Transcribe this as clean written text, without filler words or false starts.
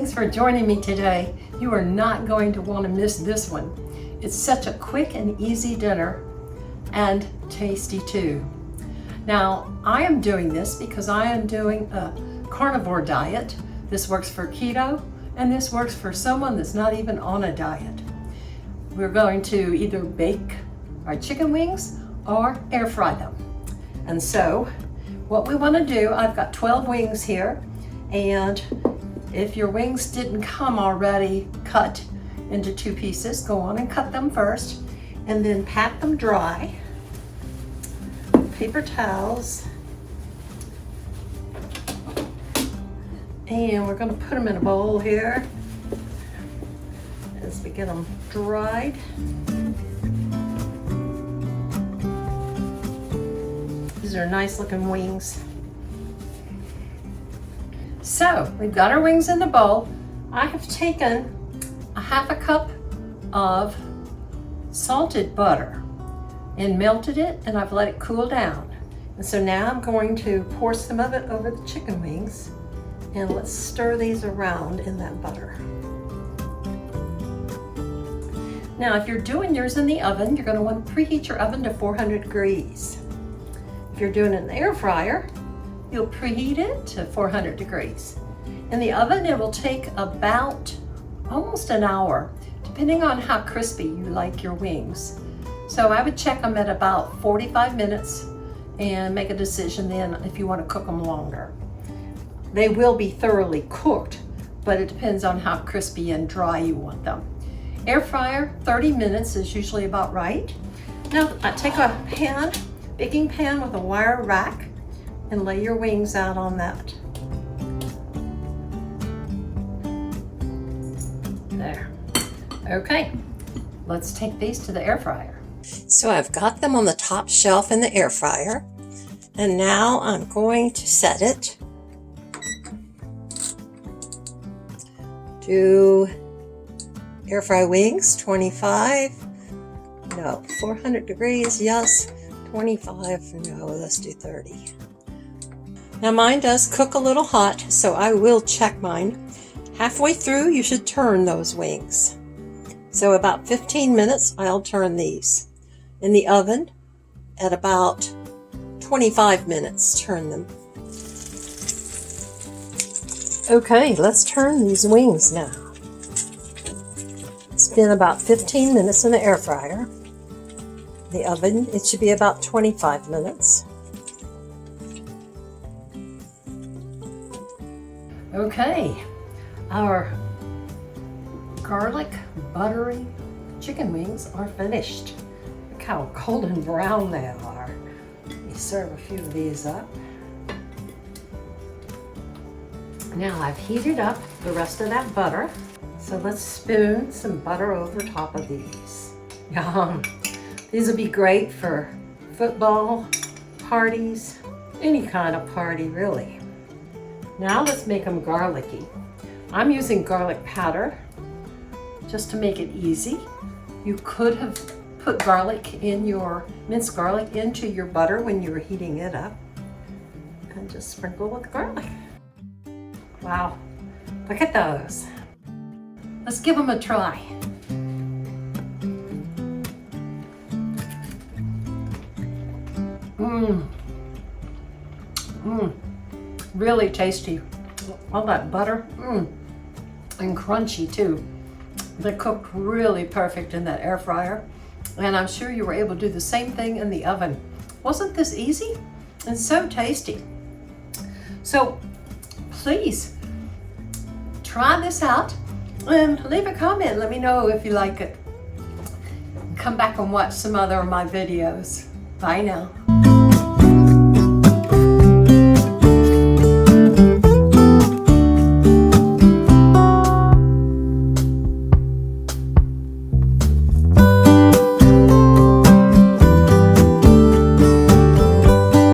Thanks for joining me today. You are not going to want to miss this one. It's such a quick and easy dinner and tasty too. Now, I am doing this because I am doing a carnivore diet. This works for keto and this works for someone that's not even on a diet. We're going to either bake our chicken wings or air fry them. And so what we want to do, I've got 12 wings here, and if your wings didn't come already cut into 2 pieces, go on and cut them first and then pat them dry. Paper towels. And we're going to put them in a bowl here as we get them dried. These are nice looking wings. So we've got our wings in the bowl. I have taken a half a cup of salted butter and melted it, and I've let it cool down. And so now I'm going to pour some of it over the chicken wings, and let's stir these around in that butter. Now, if you're doing yours in the oven, you're going to want to preheat your oven to 400 degrees. If you're doing it in the air fryer, you'll preheat it to 400 degrees. In the oven, it will take about almost an hour, depending on how crispy you like your wings. So I would check them at about 45 minutes and make a decision then if you want to cook them longer. They will be thoroughly cooked, but it depends on how crispy and dry you want them. Air fryer, 30 minutes is usually about right. Now I take a pan, baking pan with a wire rack, and lay your wings out on that. There. Okay, let's take these to the air fryer. So I've got them on the top shelf in the air fryer, and now I'm going to set it to air fry wings, 400 degrees, yes, 25, no, let's do 30. Now mine does cook a little hot, so I will check mine. Halfway through, you should turn those wings. So about 15 minutes, I'll turn these. In the oven, at about 25 minutes, turn them. Okay, let's turn these wings now. It's been about 15 minutes in the air fryer. The oven, it should be about 25 minutes. Okay, our garlic buttery chicken wings are finished. Look how golden brown they are. Let me serve a few of these up. Now I've heated up the rest of that butter. So let's spoon some butter over top of these. Yum. These will be great for football parties, any kind of party really. Now let's make them garlicky. I'm using garlic powder just to make it easy. You could have put garlic in your, minced garlic into your butter when you were heating it up, and just sprinkle with garlic. Wow, look at those. Let's give them a try. Really tasty. All that butter, and crunchy too. They cooked really perfect in that air fryer, and I'm sure you were able to do the same thing in the oven. Wasn't this easy? And so tasty. So please try this out and leave a comment. Let me know if you like it. Come back and watch some other of my videos. Bye now.